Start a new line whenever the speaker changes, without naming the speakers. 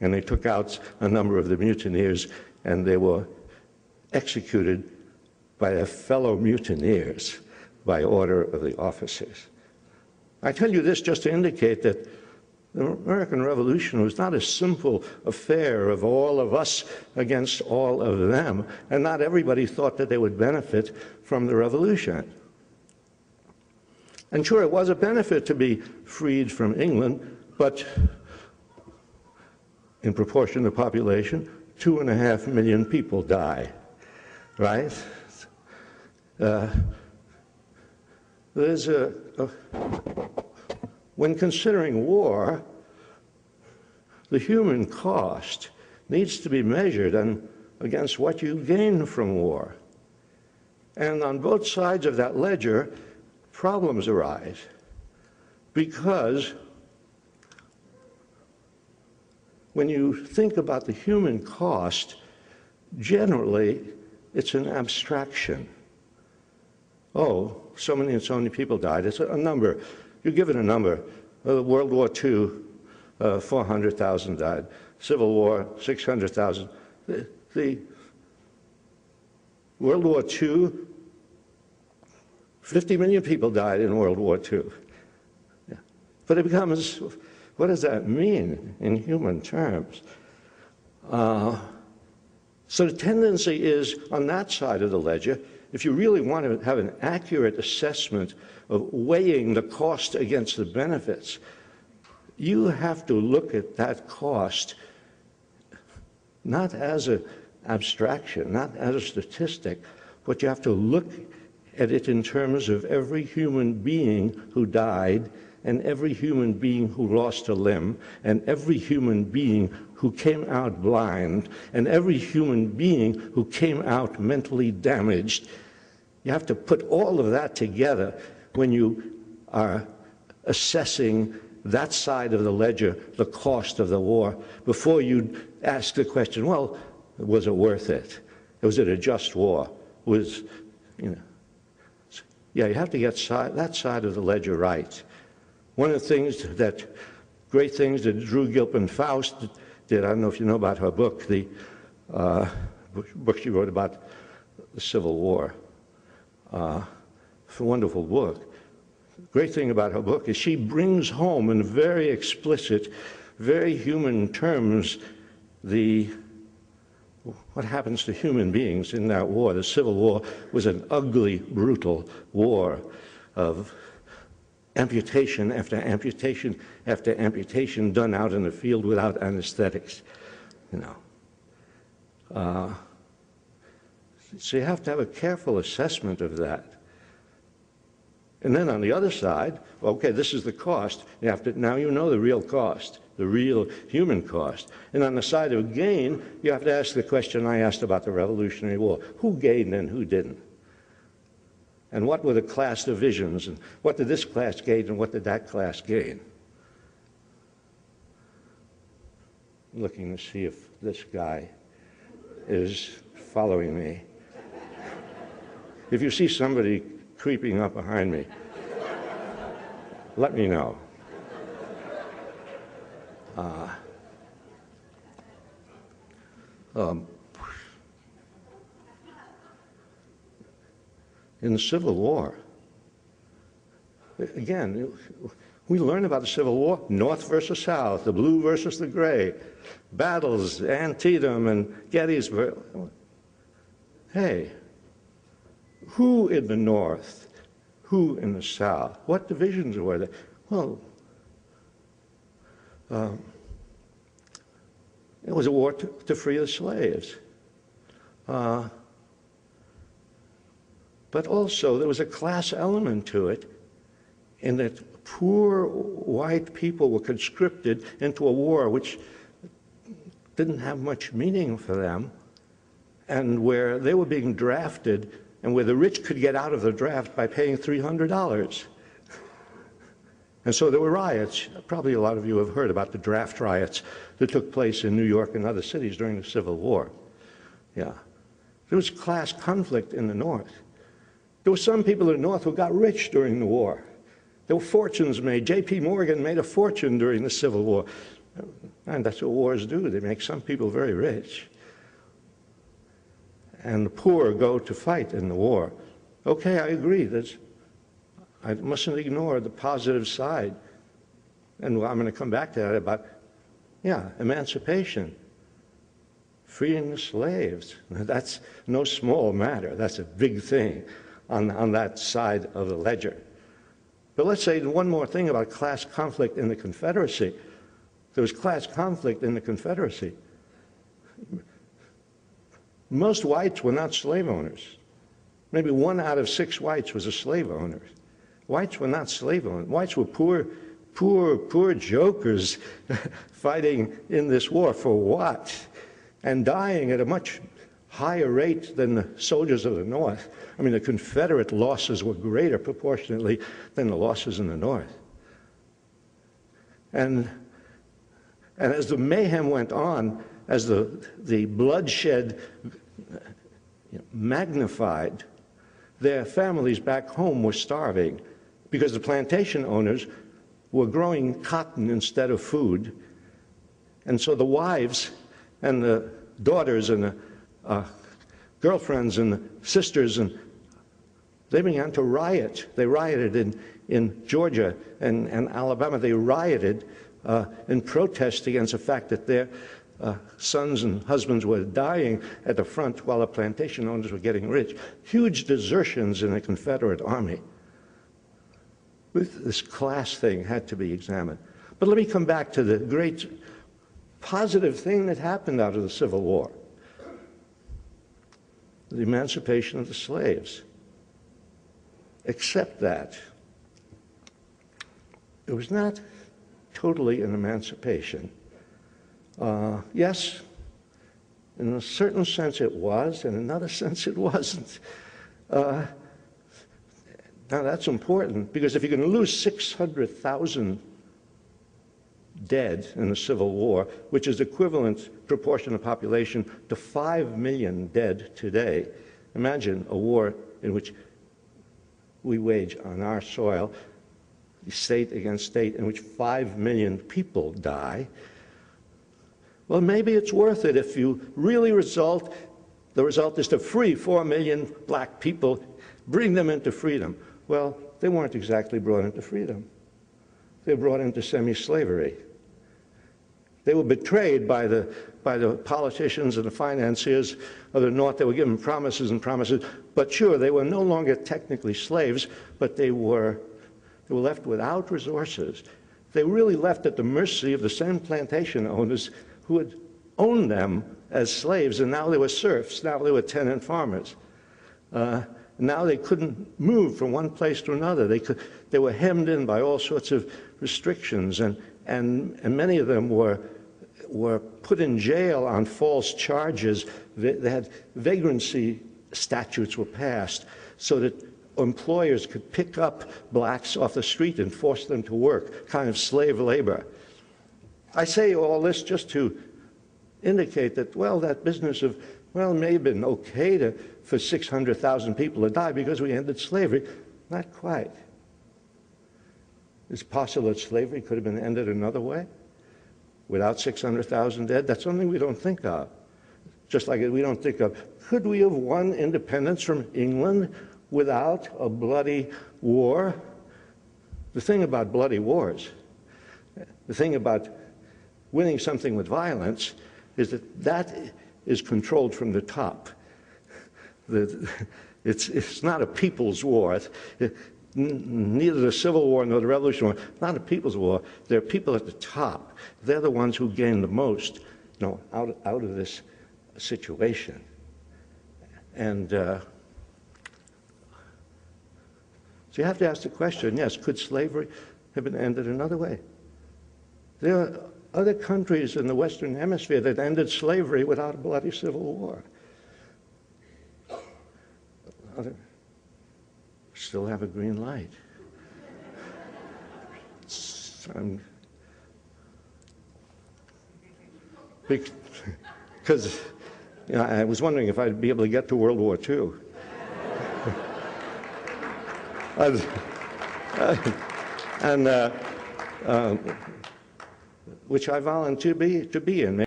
and they took out a number of the mutineers, and they were executed by their fellow mutineers by order of the officers. I tell you this just to indicate that the American Revolution was not a simple affair of all of us against all of them, and not everybody thought that they would benefit from the revolution. And sure, it was a benefit to be freed from England, but in proportion to population, 2.5 million people die, right? When considering war, the human cost needs to be measured against what you gain from war. And on both sides of that ledger, problems arise because when you think about the human cost, generally it's an abstraction. Oh, so many people died. It's a number. You give it a number. World War II, 400,000 died. Civil War, 600,000. The World War II, 50 million people died in World War II. Yeah. But it becomes, what does that mean in human terms? So the tendency is, on that side of the ledger, if you really want to have an accurate assessment of weighing the cost against the benefits, you have to look at that cost not as an abstraction, not as a statistic, but you have to look at it in terms of every human being who died, and every human being who lost a limb, and every human being who came out blind, and every human being who came out mentally damaged. You have to put all of that together when you are assessing that side of the ledger, the cost of the war, before you ask the question, well, was it worth it? Was it a just war? Was, you know, yeah, you have to get that side of the ledger right. One of the things that, great things that Drew Gilpin Faust did, I don't know if you know about her book, the book she wrote about the Civil War. It's a wonderful book. Great thing about her book is she brings home in very explicit, very human terms what happens to human beings in that war. The Civil War was an ugly, brutal war of amputation after amputation after amputation done out in the field without anesthetics, you know. So you have to have a careful assessment of that. And then on the other side, okay, this is the cost. You have to, now you know the real cost, the real human cost. And on the side of gain, you have to ask the question I asked about the Revolutionary War. Who gained and who didn't? And what were the class divisions? And what did this class gain and what did that class gain? I'm looking to see if this guy is following me. If you see somebody creeping up behind me, let me know. In the Civil War, again, we learn about the Civil War, North versus South, the blue versus the gray, battles, Antietam and Gettysburg. Hey, who in the North, who in the South, what divisions were there? Well, it was a war to free the slaves. But also there was a class element to it in that poor white people were conscripted into a war which didn't have much meaning for them, and where they were being drafted and where the rich could get out of the draft by paying $300. And so there were riots. Probably a lot of you have heard about the draft riots that took place in New York and other cities during the Civil War. Yeah. There was class conflict in the North. There were some people in the North who got rich during the war. There were fortunes made. J.P. Morgan made a fortune during the Civil War. And that's what wars do. They make some people very rich. And the poor go to fight in the war. Okay, I agree. I mustn't ignore the positive side. And I'm going to come back to that about, emancipation, freeing the slaves. That's no small matter. That's a big thing on that side of the ledger. But let's say one more thing about class conflict in the Confederacy. There was class conflict in the Confederacy. Most whites were not slave owners. Maybe 1 out of 6 whites was a slave owner. Whites were not slave owners. Whites were poor jokers fighting in this war for what? And dying at a much higher rate than the soldiers of the North. I mean, the Confederate losses were greater proportionately than the losses in the North. And as the mayhem went on, as the bloodshed magnified, their families back home were starving because the plantation owners were growing cotton instead of food. And so the wives and the daughters and the girlfriends and the sisters, and they began to riot. They rioted in Georgia and Alabama. They rioted in protest against the fact that their sons and husbands were dying at the front while the plantation owners were getting rich. Huge desertions in the Confederate Army. This class thing had to be examined. But let me come back to the great positive thing that happened out of the Civil War. The emancipation of the slaves. Except that it was not totally an emancipation. Yes, in a certain sense it was, in another sense it wasn't. Now that's important, because if you're going to lose 600,000 dead in the Civil War, which is equivalent proportion of population to 5 million dead today, imagine a war in which we wage on our soil, state against state, in which 5 million people die. Well, maybe it's worth it if you really the result is to free 4 million black people, bring them into freedom. Well, they weren't exactly brought into freedom. They were brought into semi-slavery. They were betrayed by the politicians and the financiers of the North. They were given promises and promises. But sure, they were no longer technically slaves, but they were left without resources. They were really left at the mercy of the same plantation owners who had owned them as slaves, and now they were serfs. Now they were tenant farmers. Now they couldn't move from one place to another. They were hemmed in by all sorts of restrictions, and many of them were put in jail on false charges. They had vagrancy statutes were passed so that employers could pick up blacks off the street and force them to work, kind of slave labor. I say all this just to indicate that, well, that business of, well, it may have been okay for 600,000 people to die because we ended slavery. Not quite. It's possible that slavery could have been ended another way without 600,000 dead. That's something we don't think of. Just like we don't think of, could we have won independence from England without a bloody war? The thing about bloody wars, the thing about winning something with violence, is that is controlled from the top. It's not a people's war. Neither the Civil War nor the Revolution War, not a people's war. There are people at the top. They're the ones who gain the most, out of this situation. And so you have to ask the question, yes, could slavery have been ended another way? There are other countries in the Western Hemisphere that ended slavery without a bloody civil war. Still have a green light. Because I was wondering if I'd be able to get to World War II. which I volunteer to be in.